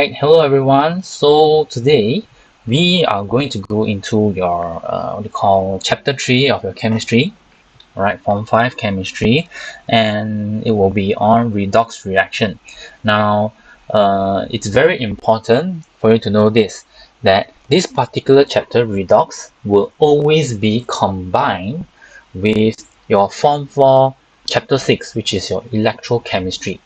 Alright, hello everyone. So today we are going to go into your what you call chapter 3 of your chemistry, alright, form 5 chemistry, and it will be on redox reaction. Now it's very important for you to know this, that this particular chapter, redox, will always be combined with your form 4 chapter 6, which is your electrochemistry.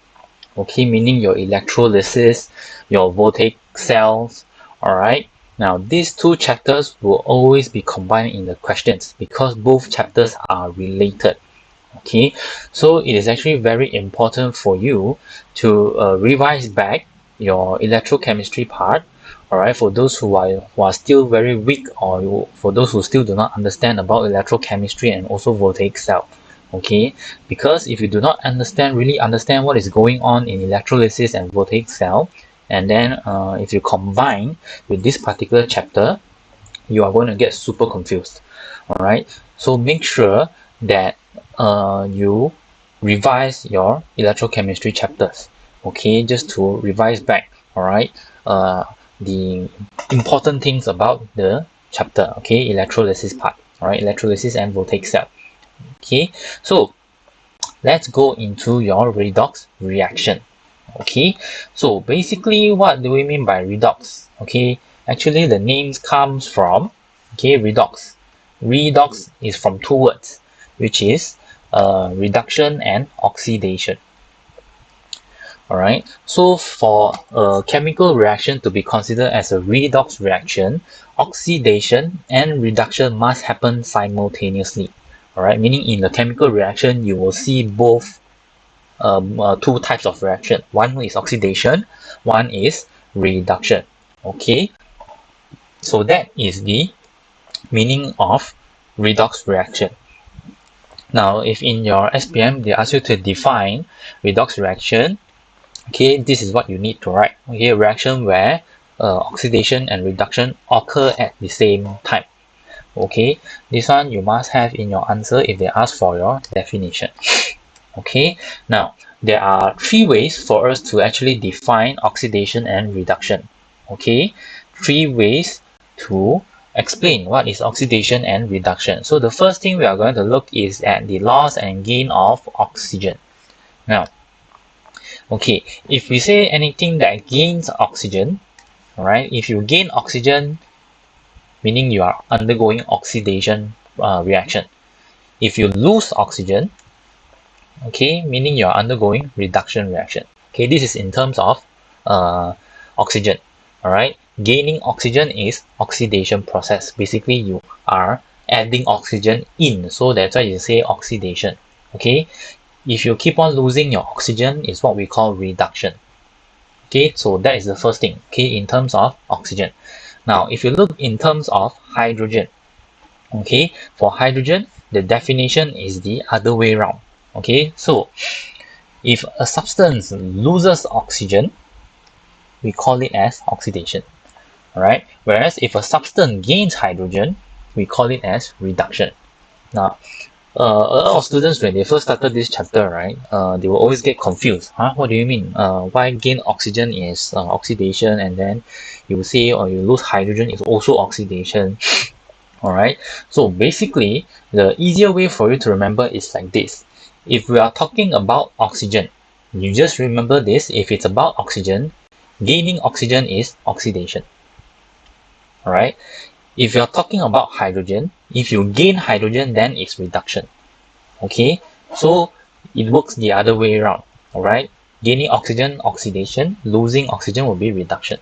Okay, meaning your electrolysis, your voltaic cells. Alright, now these two chapters will always be combined in the questions because both chapters are related. Okay, so it is actually very important for you to revise back your electrochemistry part. Alright, for those who are still very weak, or for those who still do not understand about electrochemistry and also voltaic cell. Okay, because if you do not really understand what is going on in electrolysis and voltaic cell, and then if you combine with this particular chapter, you are going to get super confused. Alright, so make sure that you revise your electrochemistry chapters. Okay, just to revise back. Alright, the important things about the chapter. Okay, electrolysis part. Alright, electrolysis and voltaic cell. Okay, so let's go into your redox reaction. Okay, so basically what do we mean by redox? Okay, actually the names comes from redox. Redox is from two words, which is reduction and oxidation. Alright, so for a chemical reaction to be considered as a redox reaction, oxidation and reduction must happen simultaneously. Alright, meaning in the chemical reaction, you will see both two types of reaction. One is oxidation, one is reduction. Okay, so that is the meaning of redox reaction. Now, if in your SPM they ask you to define redox reaction, okay, this is what you need to write. Okay, a reaction where oxidation and reduction occur at the same time. Okay, this one you must have in your answer if they ask for your definition. Okay, now there are three ways for us to actually define oxidation and reduction. Okay, three ways to explain what is oxidation and reduction. So the first thing we are going to look is at the loss and gain of oxygen. Now, okay, if we say anything that gains oxygen, alright, if you gain oxygen, meaning you are undergoing oxidation reaction. If you lose oxygen, okay, meaning you are undergoing reduction reaction. Okay, this is in terms of oxygen. Alright, gaining oxygen is oxidation process. Basically, you are adding oxygen in, so that's why you say oxidation. Okay, if you keep on losing your oxygen, is what we call reduction. Okay, so that is the first thing. Okay, in terms of oxygen. Now, if you look in terms of hydrogen, okay, for hydrogen, the definition is the other way around. Okay, so if a substance loses oxygen, we call it as oxidation. Alright, whereas if a substance gains hydrogen, we call it as reduction. Now, a lot of students, when they first started this chapter, right, they will always get confused. What do you mean? Why gain oxygen is oxidation, and then you say, or you lose hydrogen is also oxidation. Alright, so basically, the easier way for you to remember is like this. If we are talking about oxygen, you just remember this. If it's about oxygen, gaining oxygen is oxidation. Alright, if you're talking about hydrogen, if you gain hydrogen, then it's reduction. Okay, so it works the other way around. Alright, gaining oxygen, oxidation, losing oxygen will be reduction.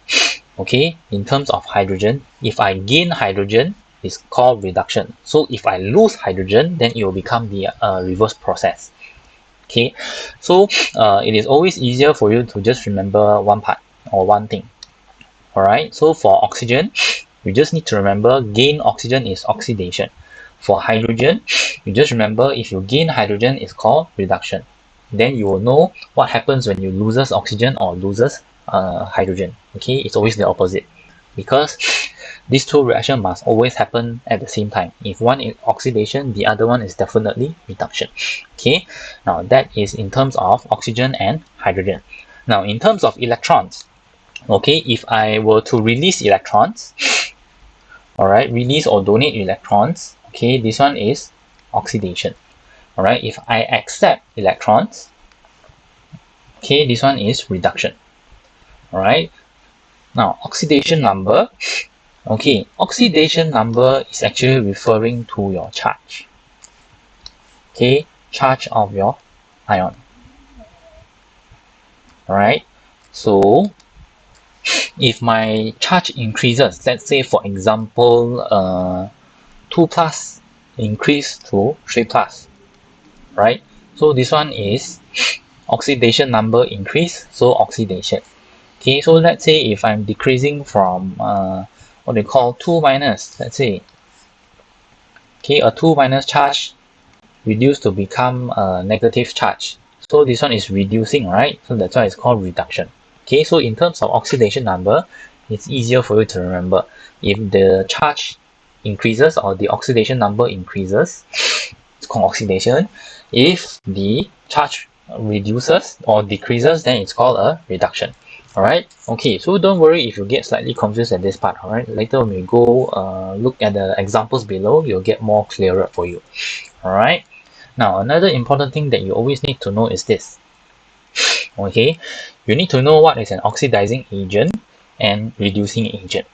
Okay, in terms of hydrogen, if I gain hydrogen, it's called reduction. So if I lose hydrogen, then it will become the reverse process. Okay, so it is always easier for you to just remember one part or one thing. Alright, so for oxygen, you just need to remember gain oxygen is oxidation. For hydrogen, you just remember if you gain hydrogen, it's called reduction. Then you will know what happens when you loses oxygen or loses hydrogen. Okay, it's always the opposite, because these two reactions must always happen at the same time. If one is oxidation, the other one is definitely reduction. Okay, now that is in terms of oxygen and hydrogen. Now in terms of electrons, Okay, if I were to release electrons, alright, release or donate electrons, okay, this one is oxidation. Alright, if I accept electrons, okay, this one is reduction. Alright, now oxidation number. Okay, oxidation number is actually referring to your charge. Okay, charge of your ion. Alright, so if my charge increases, let's say for example 2 plus increase to 3 plus, right? So this one is oxidation number increase, so oxidation. Okay, so let's say if I'm decreasing from what they call 2 minus, let's say, okay, a 2 minus charge reduced to become a negative charge. So this one is reducing, right? So that's why it's called reduction. Okay, so in terms of oxidation number, it's easier for you to remember. If the charge increases or the oxidation number increases, it's called oxidation. If the charge reduces or decreases, then it's called a reduction. Alright, okay, so don't worry if you get slightly confused at this part. Alright, later when we go look at the examples below, you'll get more clearer for you. Alright, now another important thing that you always need to know is this. Okay, you need to know what is an oxidizing agent and reducing agent.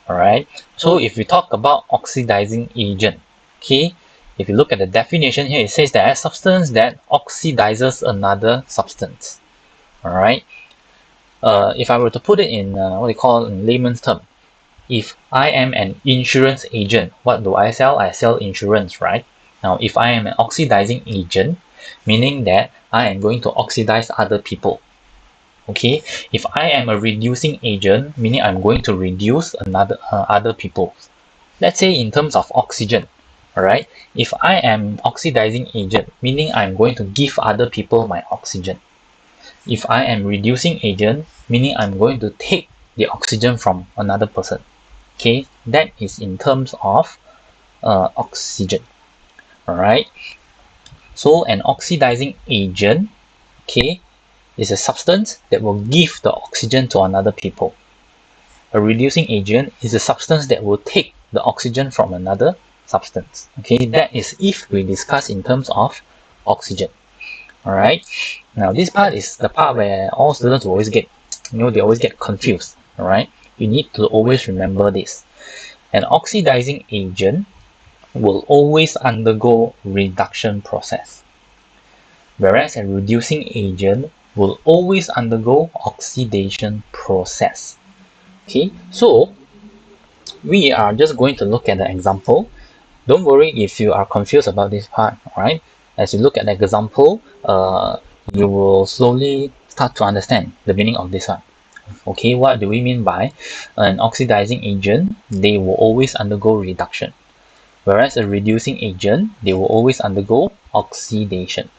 Alright, so if we talk about oxidizing agent, okay, if you look at the definition here, it says that a substance that oxidizes another substance. Alright, if I were to put it in what they call in layman's term, if I am an insurance agent, what do I sell? I sell insurance, right? Now, if I am an oxidizing agent, meaning that I am going to oxidize other people. Okay, if I am a reducing agent, meaning I'm going to reduce other people. Let's say in terms of oxygen, alright, if I am oxidizing agent, meaning I'm going to give other people my oxygen. If I am reducing agent, meaning I'm going to take the oxygen from another person. Okay, that is in terms of oxygen. Alright, so an oxidizing agent, okay, is a substance that will give the oxygen to another people. A reducing agent is a substance that will take the oxygen from another substance. Okay, that is if we discuss in terms of oxygen. Alright, now this part is the part where all students will always get, they always get confused. Alright, you need to always remember this. An oxidizing agent will always undergo reduction process, whereas a reducing agent will always undergo oxidation process. Okay, so we are just going to look at the example. Don't worry if you are confused about this part, alright? As you look at the example, you will slowly start to understand the meaning of this one. Okay, what do we mean by an oxidizing agent? They will always undergo reduction, whereas a reducing agent, they will always undergo oxidation.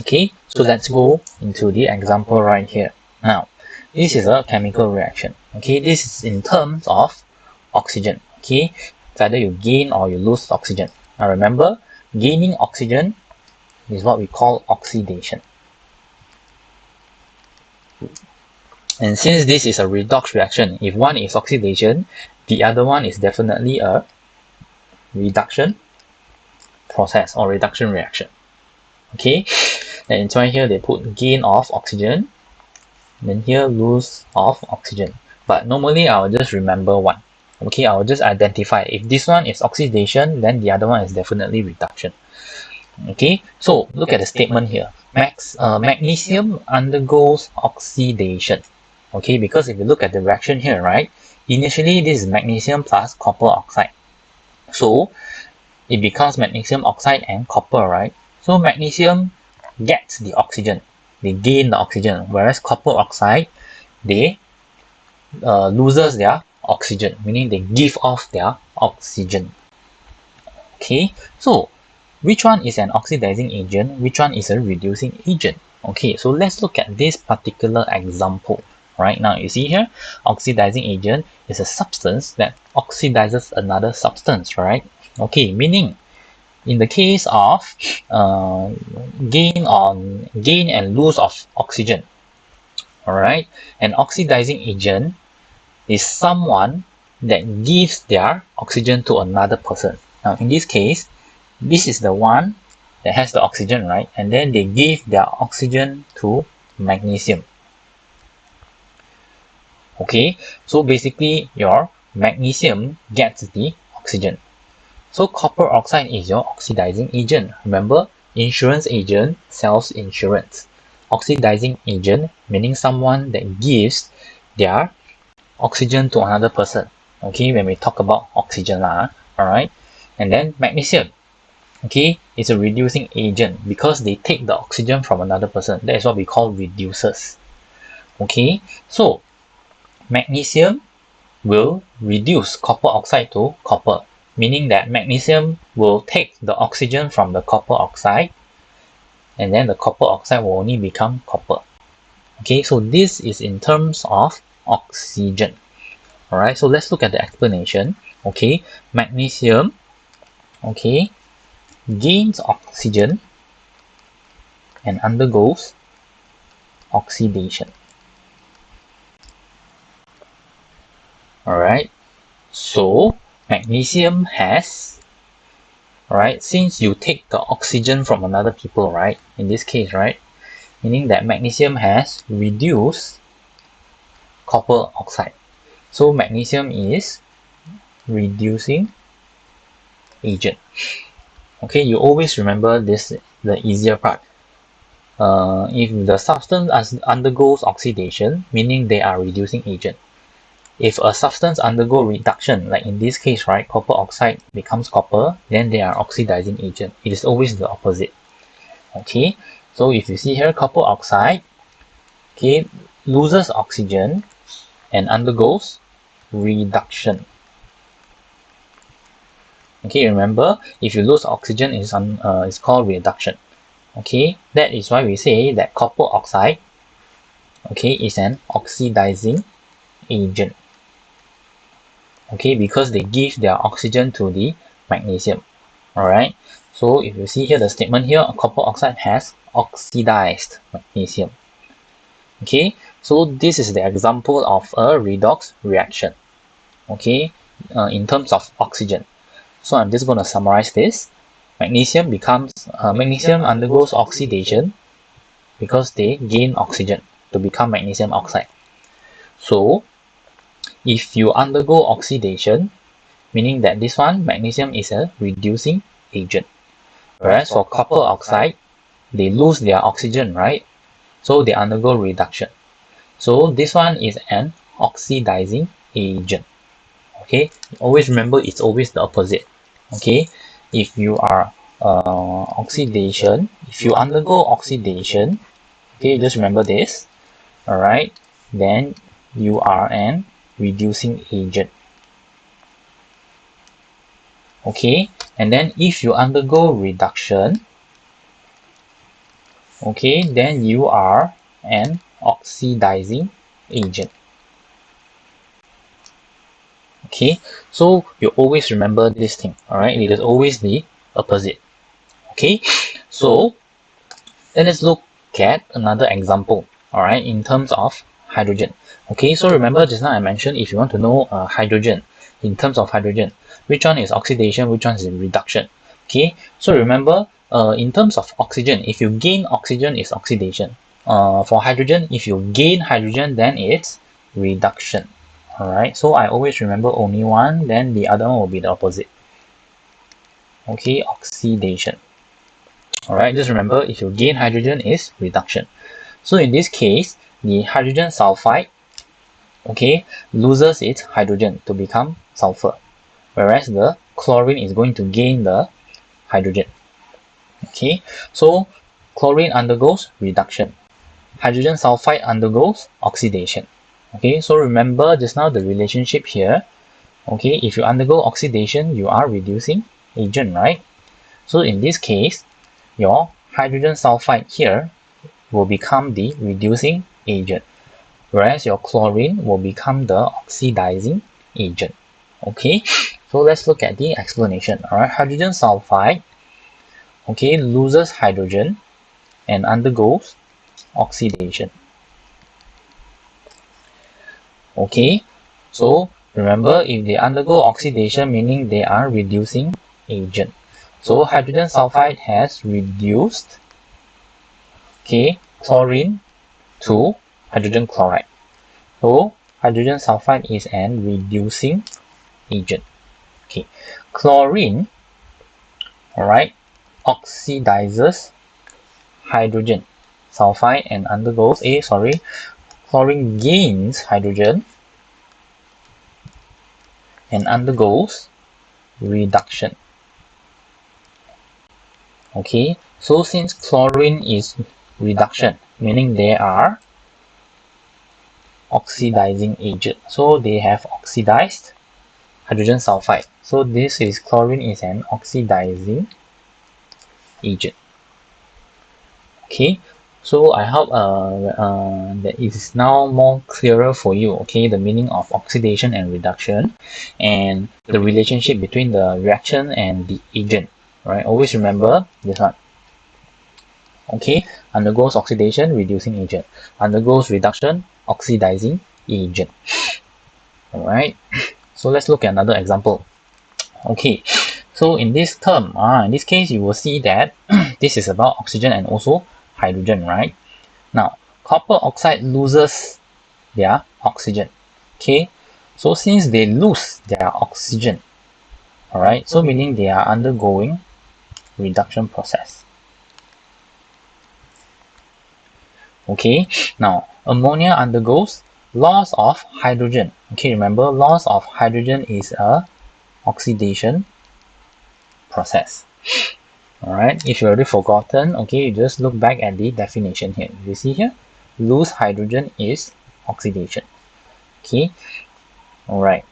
Okay, so let's go into the example right here. Now, this is a chemical reaction. Okay, this is in terms of oxygen. Okay, it's either you gain or you lose oxygen. Now remember, gaining oxygen is what we call oxidation. And since this is a redox reaction, if one is oxidation, the other one is definitely a reduction process or reduction reaction. Okay, and it's right here they put gain of oxygen, then here loss of oxygen. But normally I'll just remember one. Okay, I'll just identify if this one is oxidation, then the other one is definitely reduction. Okay, so look at the statement here. Magnesium undergoes oxidation. Okay, because if you look at the reaction here, right, initially this is magnesium plus copper oxide. So it becomes magnesium oxide and copper, right? So magnesium gets the oxygen, they gain the oxygen, whereas copper oxide, they loses their oxygen, meaning they give off their oxygen. Okay, so which one is an oxidizing agent, which one is a reducing agent? Okay, so let's look at this particular example. Right now, you see here, oxidizing agent is a substance that oxidizes another substance, right? Okay, meaning in the case of gain and loss of oxygen, Alright, an oxidizing agent is someone that gives their oxygen to another person. Now in this case, this is the one that has the oxygen, right? And then they give their oxygen to magnesium. Okay, so basically your magnesium gets the oxygen. So copper oxide is your oxidizing agent. Remember, insurance agent sells insurance. Oxidizing agent meaning someone that gives their oxygen to another person. Okay, when we talk about oxygen lah, alright. And then magnesium, okay, it's a reducing agent because they take the oxygen from another person. That is what we call reducers. Okay, so magnesium will reduce copper oxide to copper, meaning that magnesium will take the oxygen from the copper oxide, and then the copper oxide will only become copper. Okay, so this is in terms of oxygen. Alright, so let's look at the explanation. Okay, magnesium, okay, gains oxygen and undergoes oxidation. Alright, so magnesium has, alright, since you take the oxygen from another people, right, in this case, right, meaning that magnesium has reduced copper oxide. So magnesium is reducing agent. Okay, you always remember this, the easier part. If the substance undergoes oxidation, meaning they are reducing agent. If a substance undergo reduction, like in this case, right, copper oxide becomes copper, then they are oxidizing agent. It is always the opposite. Okay, so if you see here, copper oxide, okay, loses oxygen and undergoes reduction. Okay, remember, if you lose oxygen, it's called reduction. Okay, that is why we say that copper oxide, okay, is an oxidizing agent. Okay, because they give their oxygen to the magnesium. Alright, so if you see here the statement here, copper oxide has oxidized magnesium. Okay, so this is the example of a redox reaction. Okay, in terms of oxygen. So I'm just going to summarize this. Magnesium undergoes oxidation because they gain oxygen to become magnesium oxide. So if you undergo oxidation, meaning that this one, magnesium is a reducing agent. Whereas for copper oxide, they lose their oxygen, right? So they undergo reduction. So this one is an oxidizing agent. Okay, always remember it's always the opposite. Okay, if you are if you undergo oxidation, okay, just remember this. Alright, then you are an reducing agent. Okay, and then if you undergo reduction, okay, then you are an oxidizing agent. Okay, so you always remember this thing. Alright, it is always the opposite. Okay, so let's look at another example. Alright, in terms of hydrogen. Okay, so remember just now I mentioned if you want to know hydrogen, in terms of hydrogen, which one is oxidation, which one is reduction. Okay, so remember in terms of oxygen, if you gain oxygen, it's oxidation. For hydrogen, if you gain hydrogen, then it's reduction. Alright, so I always remember only one, then the other one will be the opposite. Okay, oxidation. Alright, just remember if you gain hydrogen is reduction. So in this case, the hydrogen sulfide, okay, loses its hydrogen to become sulfur, whereas the chlorine is going to gain the hydrogen. Okay, so chlorine undergoes reduction, hydrogen sulfide undergoes oxidation. Okay, so remember just now the relationship here. Okay, if you undergo oxidation, you are reducing agent, right? So in this case, your hydrogen sulfide here will become the reducing agent, whereas your chlorine will become the oxidizing agent. Okay, so let's look at the explanation. Alright, hydrogen sulfide, okay, loses hydrogen and undergoes oxidation. Okay, so remember, if they undergo oxidation, meaning they are reducing agent. So hydrogen sulfide has reduced, okay, chlorine to hydrogen chloride. So hydrogen sulfide is an reducing agent. Okay, chlorine, all right, oxidizes hydrogen sulfide and undergoes chlorine gains hydrogen and undergoes reduction. Okay, so since chlorine is reduction, meaning they are oxidizing agent, so they have oxidized hydrogen sulfide. So this is chlorine is an oxidizing agent. Okay, so I hope that it is now more clearer for you, okay, the meaning of oxidation and reduction and the relationship between the reaction and the agent, right? Always remember this one. Okay, undergoes oxidation, reducing agent, undergoes reduction, oxidizing agent. All right, so let's look at another example. Okay, so in this term, in this case, you will see that this is about oxygen and also hydrogen, right? Now, copper oxide loses their oxygen. Okay, so since they lose their oxygen, all right, so meaning they are undergoing reduction process. Okay, now ammonia undergoes loss of hydrogen. Okay, remember, loss of hydrogen is a oxidation process. Alright, if you already forgotten, okay, you just look back at the definition here. You see here, lose hydrogen is oxidation. Okay, alright.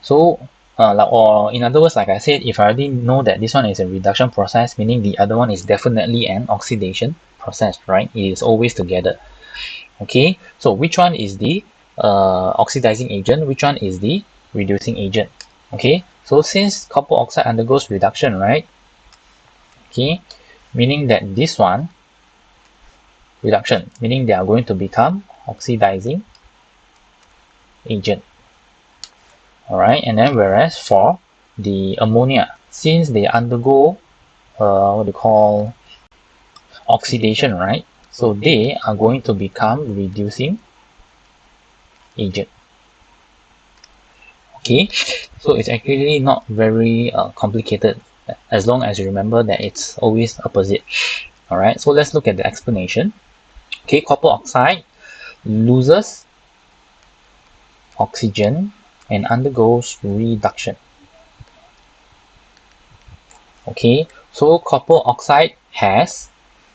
So, or in other words, like I said, if I already know that this one is a reduction process, meaning the other one is definitely an oxidation process, right? It is always together. Okay, so which one is the oxidizing agent? Which one is the reducing agent? Okay, so since copper oxide undergoes reduction, right? Okay, meaning that this one, reduction, meaning they are going to become oxidizing agent. Alright, and then whereas for the ammonia, since they undergo what they call oxidation, right? So they are going to become reducing agent. Okay, so it's actually not very complicated as long as you remember that it's always opposite. Alright, so let's look at the explanation. Okay, copper oxide loses oxygen and undergoes reduction. Okay, so copper oxide has,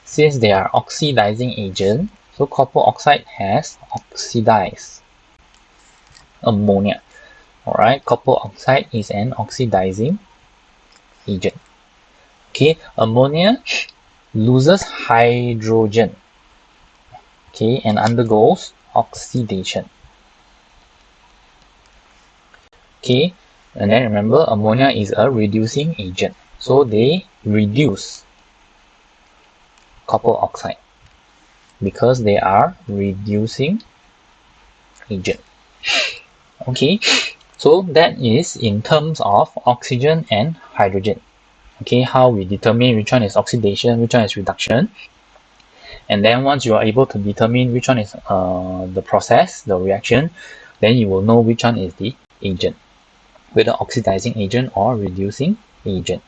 since they are oxidizing agent, so copper oxide has oxidized ammonia. Alright, copper oxide is an oxidizing agent. Okay, ammonia loses hydrogen, okay, and undergoes oxidation. Okay, and then remember, ammonia is a reducing agent, so they reduce copper oxide because they are reducing agent. Okay, so that is in terms of oxygen and hydrogen. Okay, how we determine which one is oxidation, which one is reduction. And then once you are able to determine which one is the process, the reaction, then you will know which one is the agent, whether oxidizing agent or reducing agent.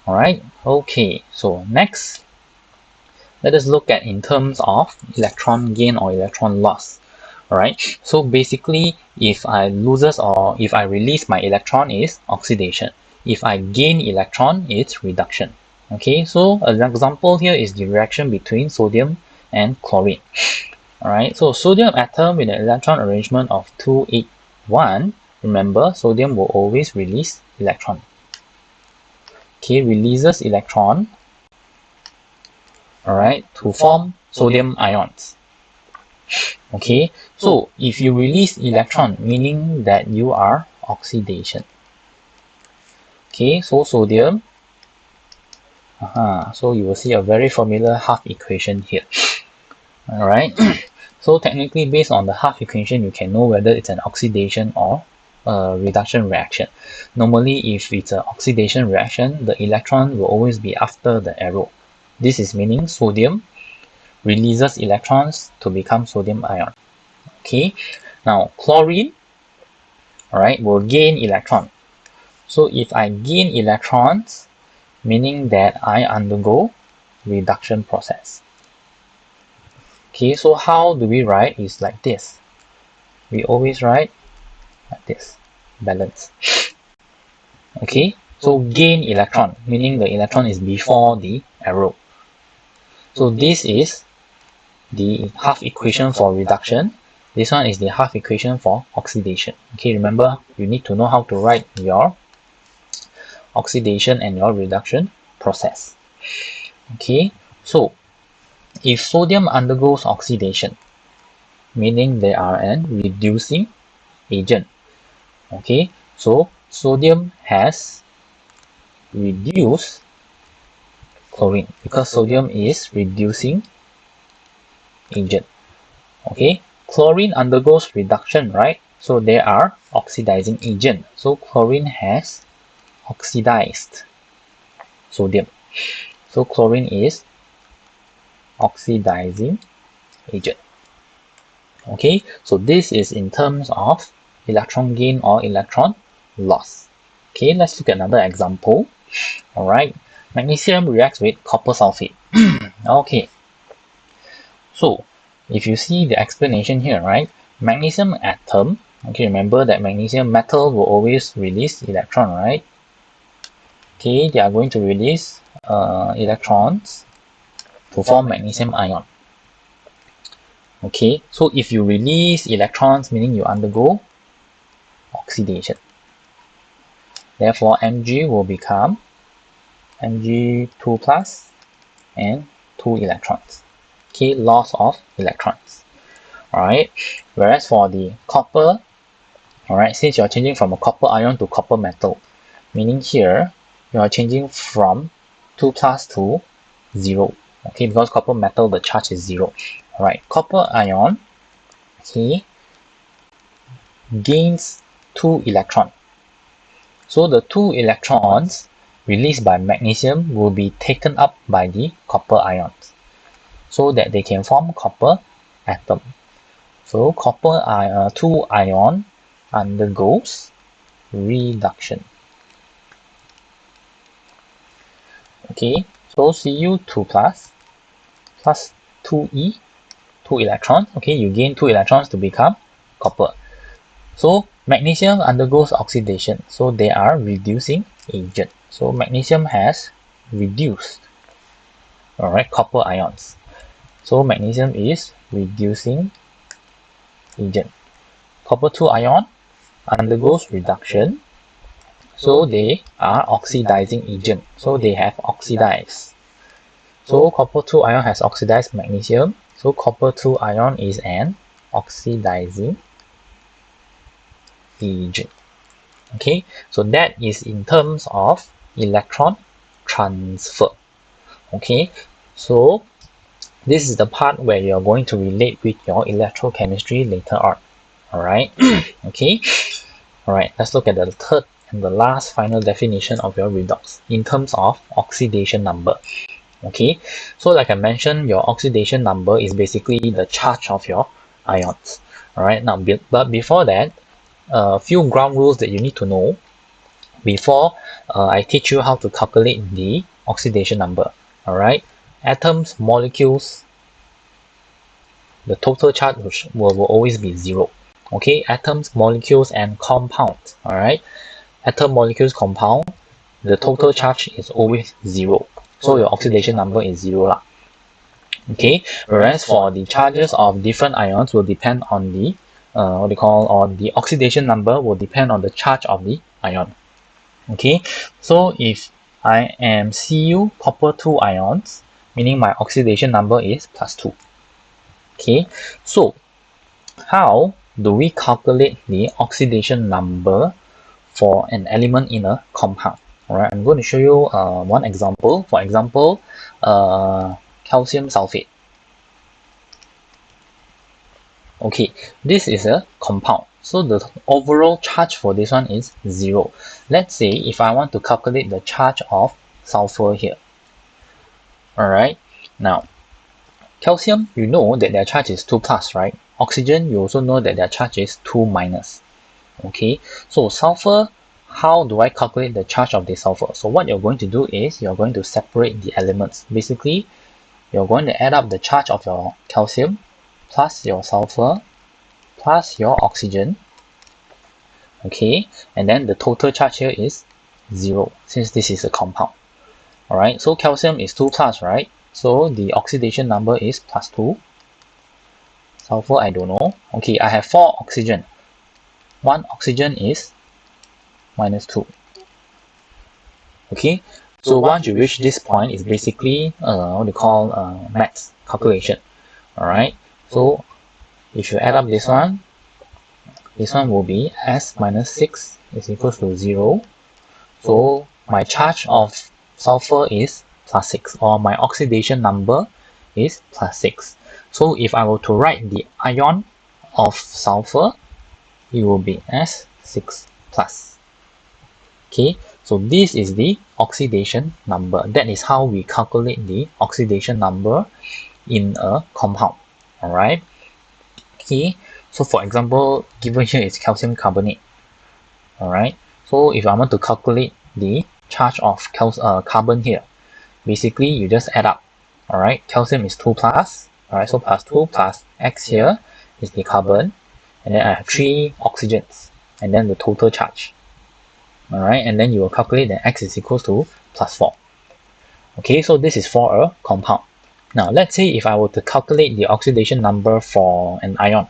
Alright, okay, so next, let us look at in terms of electron gain or electron loss. Alright, so basically, if I loses or if I release my electron is oxidation. If I gain electron, it's reduction. Okay, so an example here is the reaction between sodium and chlorine. Alright, so sodium atom with an electron arrangement of 281. Remember, sodium will always release electron. Okay, releases electron, alright, to form sodium ions. Okay, so if you release electron, meaning that you are oxidation. Okay, so sodium, so you will see a very familiar half equation here. Alright, So technically, based on the half equation, you can know whether it's an oxidation or a reduction reaction. Normally, if it's an oxidation reaction, the electron will always be after the arrow. This is meaning sodium releases electrons to become sodium ion. Okay, now chlorine, alright, will gain electron. So if I gain electrons, meaning that I undergo reduction process. Okay, so how do we write is like this. We always write like this, balance. Okay, so gain electron, meaning the electron is before the arrow. So this is the half equation for reduction. This one is the half equation for oxidation. Okay, remember, you need to know how to write your oxidation and your reduction process. Okay, so if sodium undergoes oxidation, meaning they are an reducing agent. Okay, so sodium has reduced chlorine because sodium is reducing agent. Okay, chlorine undergoes reduction, right? So they are oxidizing agent. So chlorine has oxidized sodium. So chlorine is oxidizing agent. Okay, so this is in terms of electron gain or electron loss. Okay, let's look at another example. Alright, magnesium reacts with copper sulfate. Okay, so if you see the explanation here, right, magnesium atom, okay, remember that magnesium metal will always release electron, right? Okay, they are going to release electrons to form magnesium ion. Okay, so if you release electrons, meaning you undergo oxidation. Therefore, Mg will become Mg2 plus and 2 electrons. Okay, loss of electrons. Alright, whereas for the copper, alright, since you're changing from a copper ion to copper metal, meaning here you are changing from 2 plus to 0. Okay, because copper metal, the charge is 0. Alright, copper ion, okay, gains 2 electrons. So the 2 electrons released by magnesium will be taken up by the copper ions so that they can form copper atom. So copper 2 ion undergoes reduction. Okay, so Cu2 plus 2E, 2 electrons. Okay, you gain 2 electrons to become copper. So magnesium undergoes oxidation, so they are reducing agent. So magnesium has reduced, alright, copper ions. So magnesium is reducing agent. Copper 2 ion undergoes reduction, so they are oxidizing agent. So they have oxidized. So copper 2 ion has oxidized magnesium. So copper 2 ion is an oxidizing agent. Okay, so that is in terms of electron transfer. Okay, so this is the part where you're going to relate with your electrochemistry later on. Alright, okay, alright, let's look at the third and the last final definition of your redox in terms of oxidation number. Okay, so like I mentioned, your oxidation number is basically the charge of your ions. Alright, now but before that, a few ground rules that you need to know before I teach you how to calculate the oxidation number. Alright, atoms, molecules, the total charge will always be 0. Okay, atoms, molecules, and compounds. Alright, atom, molecules, compound, the total charge is always 0. So your oxidation number is 0 lah. Okay, whereas for the charges of different ions will depend on the the oxidation number will depend on the charge of the ion. Okay, so if I am Cu copper 2 ions, meaning my oxidation number is +2. Okay, so how do we calculate the oxidation number for an element in a compound? Alright, I'm going to show you one example. For example, calcium sulfate. Okay, this is a compound, so the overall charge for this one is 0. Let's say if I want to calculate the charge of sulfur here. Alright, now calcium, you know that their charge is 2 plus, right? Oxygen, you also know that their charge is 2 minus. Okay, so sulfur, how do I calculate the charge of the sulfur? So what you're going to do is you're going to separate the elements. Basically, you're going to add up the charge of your calcium plus your sulfur plus your oxygen. Okay, and then the total charge here is 0 since this is a compound. Alright, so calcium is 2 plus, right? So the oxidation number is plus 2. Sulfur, I don't know. Okay, I have 4 oxygen. 1 oxygen is minus 2. Okay, so once you reach this point, it's basically what they call max calculation. Alright, so if you add up this one will be S minus 6 is equals to 0. So my charge of sulfur is plus 6, or my oxidation number is plus 6. So if I were to write the ion of sulfur, it will be S6 plus. Okay, so this is the oxidation number. That is how we calculate the oxidation number in a compound. Alright. Okay, so for example, given here is calcium carbonate. Alright, so if I want to calculate the charge of carbon here, basically you just add up. Alright, calcium is 2 plus. Alright, so plus 2 plus X here is the carbon, and then I have 3 oxygens, and then the total charge. Alright, and then you will calculate that X is equals to plus 4. Okay, so this is for a compound. Now let's say if I were to calculate the oxidation number for an ion.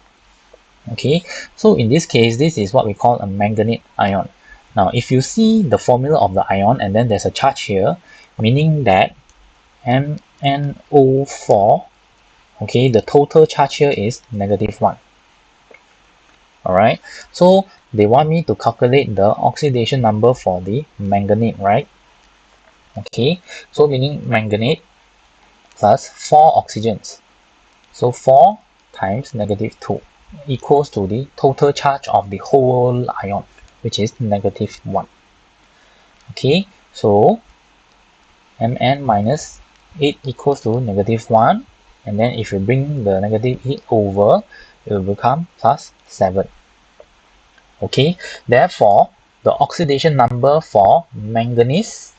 Okay, so in this case, this is what we call a manganate ion. Now if you see the formula of the ion and then there's a charge here, meaning that MnO4, okay, the total charge here is -1. Alright, so they want me to calculate the oxidation number for the manganate, right? Okay, so meaning manganate plus 4 oxygens. So 4 times -2 equals to the total charge of the whole ion, which is -1. Okay, so Mn minus 8 equals to -1, and then if you bring the -8 over, it will become plus 7. Okay, therefore the oxidation number for manganese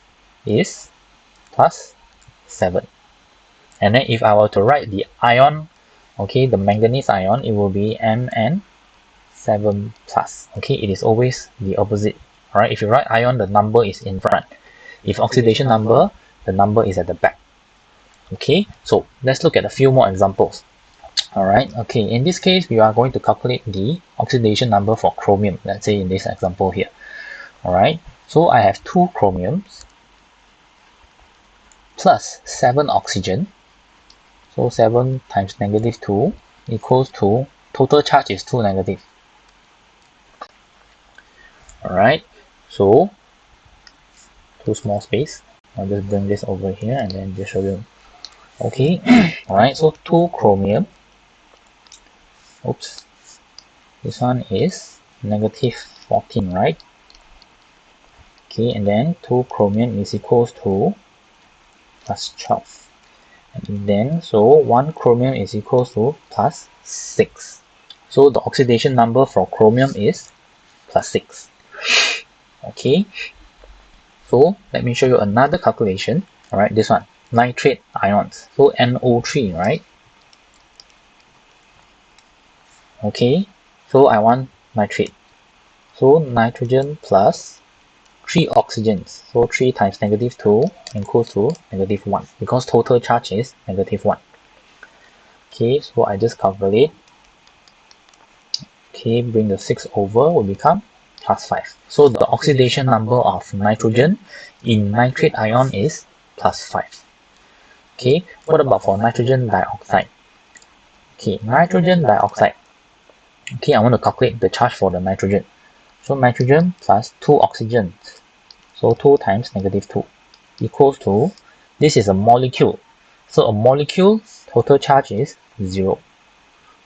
is plus 7. And then if I were to write the ion, okay, the manganese ion, it will be Mn7 plus. Okay, it is always the opposite. Alright, if you write ion, the number is in front. If oxidation number, the number is at the back. Okay, so let's look at a few more examples. Alright, okay, in this case, we are going to calculate the oxidation number for chromium, let's say in this example here. Alright, so I have 2 chromiums plus 7 oxygen. So 7 times -2 equals to, total charge is 2 negative. Alright, so 2 small space. I'll just bring this over here and then just show you. Okay, alright, so 2 chromium. Oops, this one is -14, right? Okay, and then 2 chromium is equals to plus 12. And then, so 1 chromium is equals to plus 6. So the oxidation number for chromium is plus 6. Okay, so let me show you another calculation. Alright, this one, nitrate ions. So NO3, right? Okay, so I want nitrate. So nitrogen plus 3 oxygens. So 3 times -2 equals to -1, because total charge is -1. Okay, so I just calculate. Okay, bring the 6 over, will become plus 5. So the oxidation number of nitrogen in nitrate ion is plus 5. Okay, what about for nitrogen dioxide? Okay, nitrogen dioxide. Okay, I want to calculate the charge for the nitrogen. So nitrogen plus 2 oxygens. So 2 times -2 equals to, this is a molecule. So a molecule total charge is 0.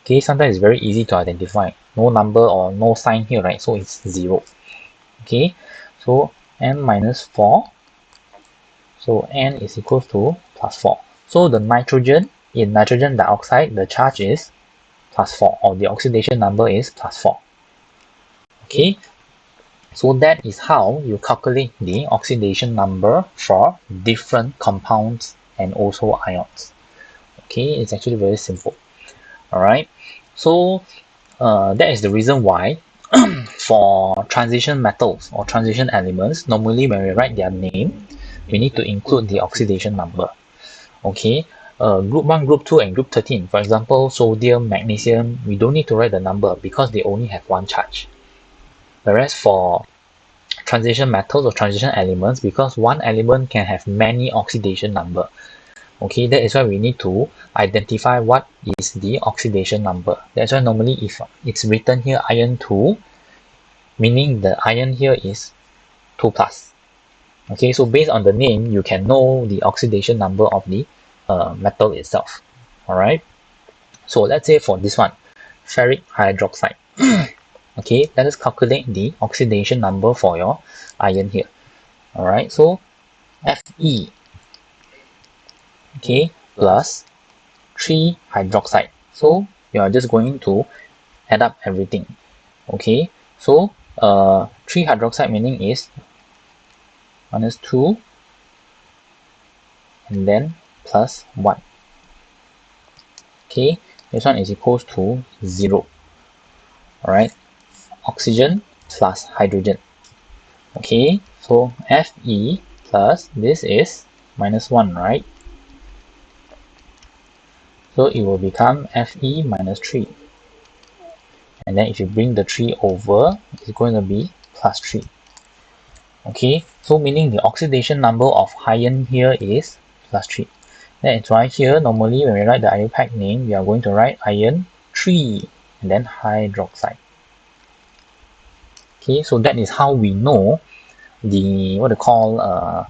Okay, sometimes it's very easy to identify. No number or no sign here, right? So it's 0. Okay, so n minus 4. So n is equal to plus 4. So the nitrogen, in nitrogen dioxide, the charge is plus 4, or the oxidation number is plus 4. Okay, so that is how you calculate the oxidation number for different compounds and also ions. Okay, it's actually very simple. Alright, so that is the reason why for transition metals or transition elements, normally when we write their name, we need to include the oxidation number. Okay, group 1, group 2, and group 13, for example, sodium, magnesium, we don't need to write the number because they only have one charge. Whereas for transition metals or transition elements, because one element can have many oxidation number. Okay, that is why we need to identify what is the oxidation number. That's why normally if it's written here iron 2, meaning the iron here is 2 plus. Okay, so based on the name, you can know the oxidation number of the metal itself. Alright, so let's say for this one, ferric hydroxide. Okay, let us calculate the oxidation number for your iron here. Alright, so Fe, okay, plus 3 hydroxide. So you are just going to add up everything. Okay, so 3 hydroxide meaning is minus 2 and then plus 1. Okay, this one is equals to 0. Alright, oxygen plus hydrogen. Okay, so Fe plus this is minus 1, right? So it will become Fe minus 3. And then if you bring the 3 over, it's going to be plus 3. Okay, so meaning the oxidation number of iron here is plus 3. That is why here, normally when we write the IUPAC name, we are going to write iron 3 and then hydroxide. Okay, so that is how we know the, what they call,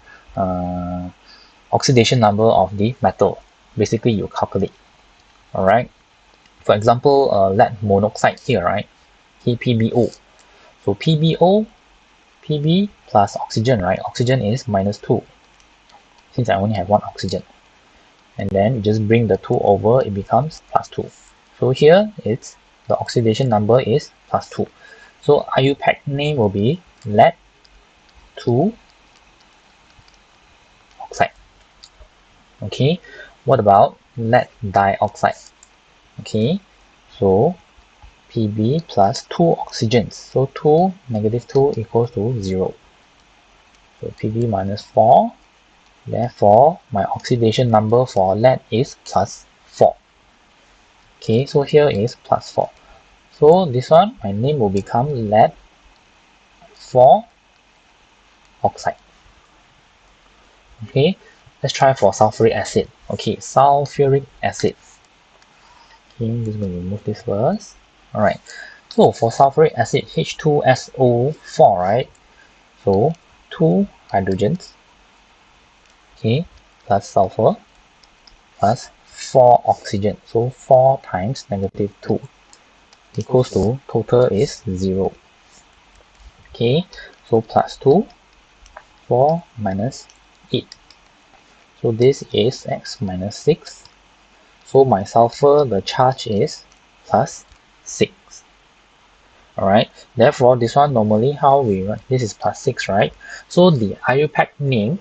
oxidation number of the metal. Basically, you calculate. Alright, for example, lead monoxide here, right? PbO. So PbO, Pb plus oxygen, right? Oxygen is minus 2, since I only have one oxygen. And then you just bring the 2 over, it becomes plus 2. So here it's the oxidation number is plus 2. So IUPAC name will be lead 2 oxide. Okay, what about lead dioxide? Okay, so Pb plus 2 oxygens. So 2 negative 2 equals to 0. So Pb minus 4. Therefore, my oxidation number for lead is plus 4. Okay, so here is plus 4. So this one, my name will become lead 4 oxide. Okay, let's try for sulfuric acid. Okay, sulfuric acid. Okay, I'm just going to remove this first. Alright, so for sulfuric acid, H2SO4, right? So 2 hydrogens, okay, plus sulfur, plus 4 oxygen. So 4 times negative 2 equals to, total is 0. Okay, so plus 2, 4 minus 8. So this is x minus 6. So my sulfur, the charge is plus 6. Alright, therefore this one normally how we write, this is plus 6, right? So the IUPAC name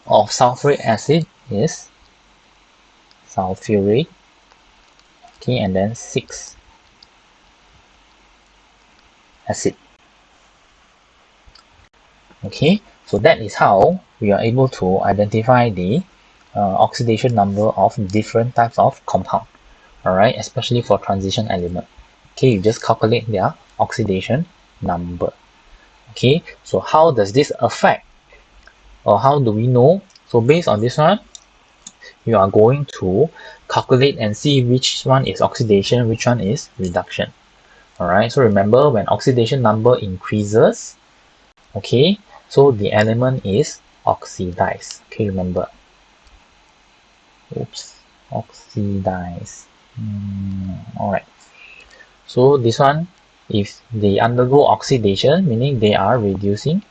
of sulfuric acid is sulfuric, okay, and then 6 acid. Okay, so that is how we are able to identify the oxidation number of different types of compound. Alright, especially for transition element. Okay, you just calculate their oxidation number. Okay, so how does this affect, or how do we know? So based on this one, you are going to calculate and see which one is oxidation, which one is reduction. Alright, so remember when oxidation number increases, okay, so the element is oxidized. Okay, remember. Oops, oxidize. Alright. So this one, if they undergo oxidation, meaning they are reducing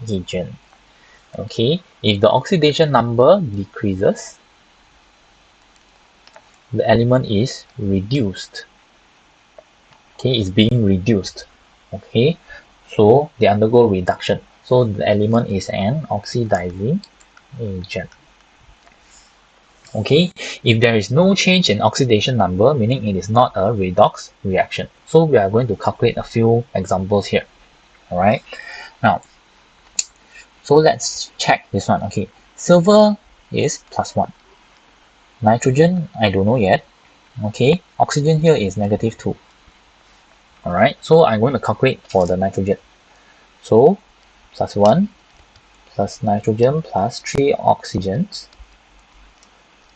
agent. Okay, if the oxidation number decreases, the element is reduced. Okay, it's being reduced. Okay, so they undergo reduction. So the element is an oxidizing agent. Okay, if there is no change in oxidation number, meaning it is not a redox reaction. So we are going to calculate a few examples here. All right, now, so let's check this one. Okay, silver is +1. Nitrogen, I don't know yet. Okay, oxygen here is -2. Alright, so I'm going to calculate for the nitrogen. So +1 plus nitrogen plus 3 oxygens,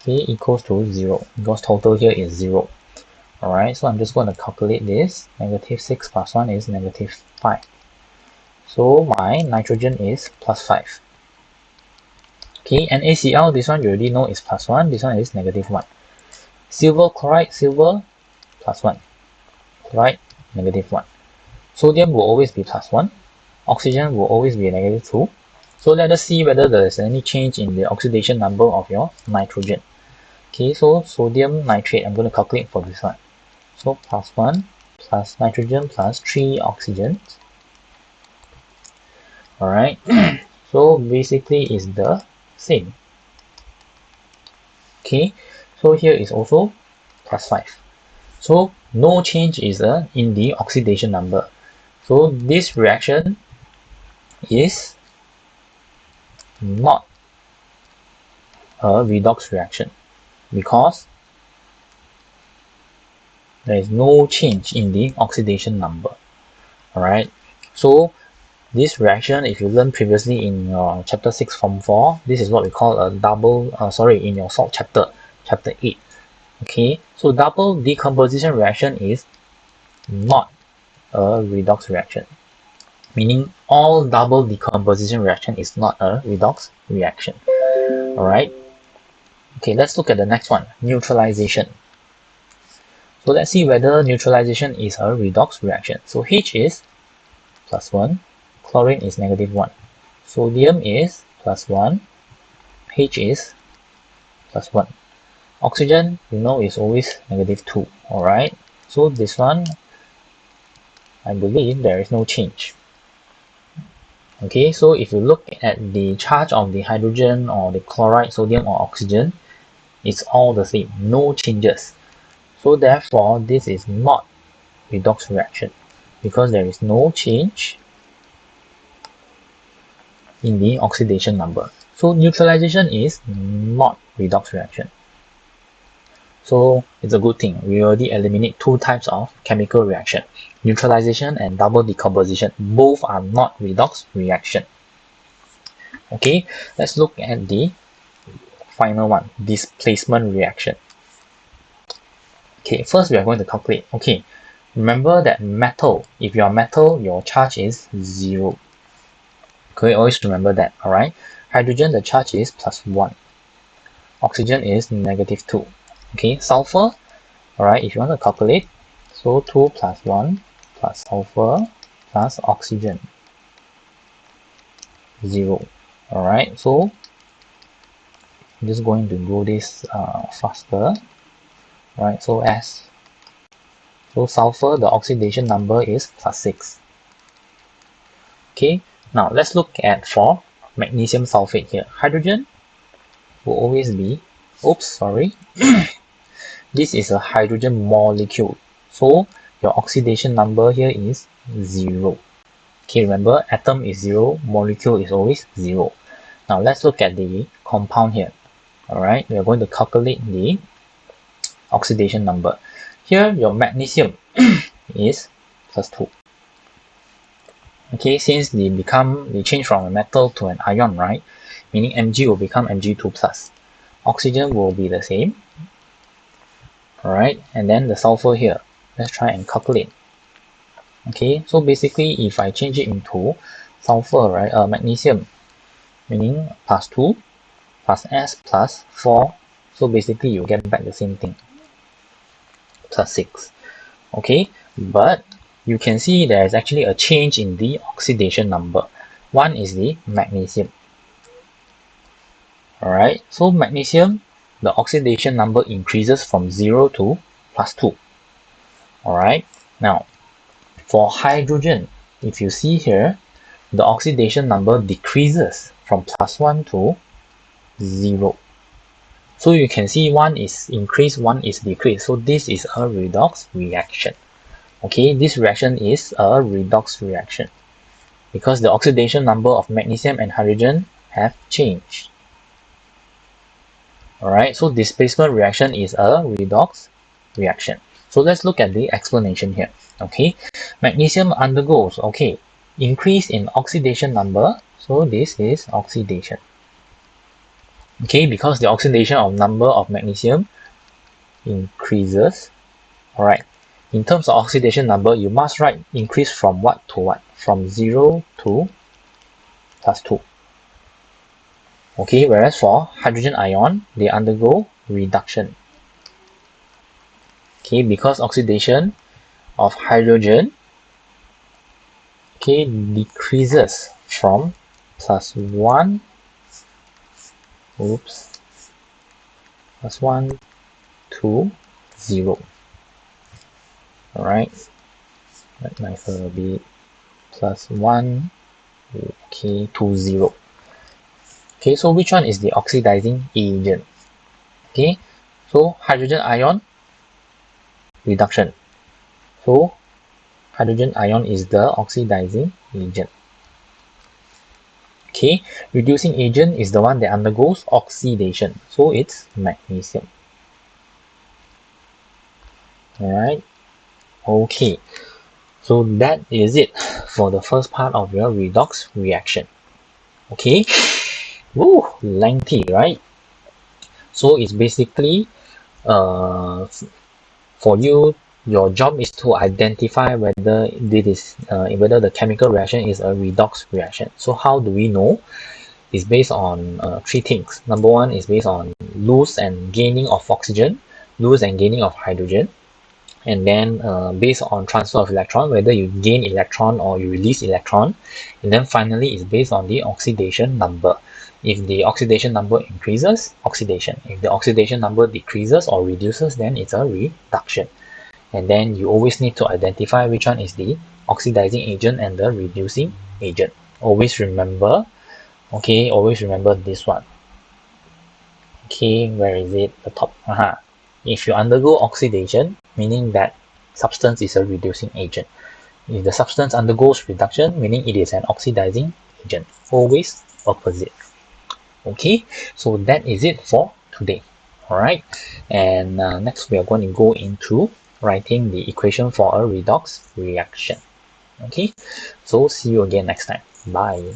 okay, equals to 0, because total here is 0. Alright, so I'm just going to calculate this. -6 plus 1 is -5. So my nitrogen is +5. Okay, and NaCl, this one you already know is +1, this one is -1. Silver chloride, silver +1. Chloride, -1. Sodium will always be +1. Oxygen will always be -2. So let us see whether there is any change in the oxidation number of your nitrogen. Okay, so sodium nitrate, I'm going to calculate for this one. So +1 plus nitrogen plus 3 oxygens. Alright, so basically is the same. Okay, so here is also +5. So no change is in the oxidation number. So this reaction is not a redox reaction because there is no change in the oxidation number. Alright, so this reaction, if you learned previously in your chapter 6 form 4, this is what we call a double, in your salt chapter, chapter 8. Okay, so double decomposition reaction is not a redox reaction, meaning all double decomposition reaction is not a redox reaction. Alright, okay, let's look at the next one, neutralization. So let's see whether neutralization is a redox reaction. So H is +1, chlorine is -1, sodium is +1, H is +1. Oxygen, you know, is always -2. Alright, so this one, I believe there is no change. Okay, so if you look at the charge of the hydrogen or the chloride, sodium or oxygen, it's all the same, no changes. So therefore, this is not redox reaction because there is no change in the oxidation number. So neutralization is not redox reaction. So it's a good thing. We already eliminate two types of chemical reaction. Neutralization and double decomposition. Both are not redox reaction. Okay, let's look at the final one, displacement reaction. Okay, first we are going to calculate. Okay, remember that metal, if you are metal, your charge is 0. Okay, always remember that, alright? Hydrogen, the charge is +1. Oxygen is -2. Okay, sulfur, alright, if you want to calculate, so 2 plus 1 plus sulfur plus oxygen, 0. Alright, so I'm just going to do this faster. Right, so sulfur, the oxidation number is +6. Okay, now let's look at for magnesium sulfate here. Hydrogen will always be, this is a hydrogen molecule. So your oxidation number here is 0. Okay, remember atom is 0, molecule is always 0. Now let's look at the compound here. Alright, we are going to calculate the oxidation number. Here your magnesium is +2. Okay, since they change from a metal to an ion, right? Meaning Mg will become Mg2+. Oxygen will be the same. Alright, and then the sulfur here. Let's try and calculate. Okay, so basically if I change it into sulfur, right, magnesium, meaning +2 plus S plus 4, so basically you get back the same thing, +6. Okay, but you can see there is actually a change in the oxidation number. One is the magnesium. Alright, so magnesium, the oxidation number increases from 0 to +2. Alright, now for hydrogen, if you see here, the oxidation number decreases from +1 to 0. So you can see one is increased, one is decreased. So this is a redox reaction. Okay, this reaction is a redox reaction because the oxidation number of magnesium and hydrogen have changed. Alright, so displacement reaction is a redox reaction. So let's look at the explanation here. Okay, magnesium undergoes, okay, increase in oxidation number. So this is oxidation. Okay, because the oxidation of number of magnesium increases. Alright, in terms of oxidation number, you must write increase from what to what? From 0 to +2. Okay, whereas for hydrogen ion, they undergo reduction. Okay, because oxidation of hydrogen, okay, decreases from +1, +1 to 0. Alright, let me nicer a bit. +1, okay, to 0. Okay, so which one is the oxidizing agent? Okay, so hydrogen ion, reduction. So hydrogen ion is the oxidizing agent. Okay, reducing agent is the one that undergoes oxidation. So it's magnesium. Alright, okay. So that is it for the first part of your redox reaction. Okay, woo, lengthy, right? So it's basically for you, your job is to identify whether whether the chemical reaction is a redox reaction. So how do we know? It's based on three things. Number one is based on loss and gaining of oxygen, loss and gaining of hydrogen, and then based on transfer of electron, whether you gain electron or you release electron, and then finally it's based on the oxidation number. If the oxidation number increases, oxidation. If the oxidation number decreases or reduces, then it's a reduction. And then you always need to identify which one is the oxidizing agent and the reducing agent. Always remember, okay, always remember this one. Okay, where is it? The top. If you undergo oxidation, meaning that substance is a reducing agent. If the substance undergoes reduction, meaning it is an oxidizing agent. Always opposite. Okay, so that is it for today. Alright, and next we are going to go into writing the equation for a redox reaction. Okay, so see you again next time. Bye.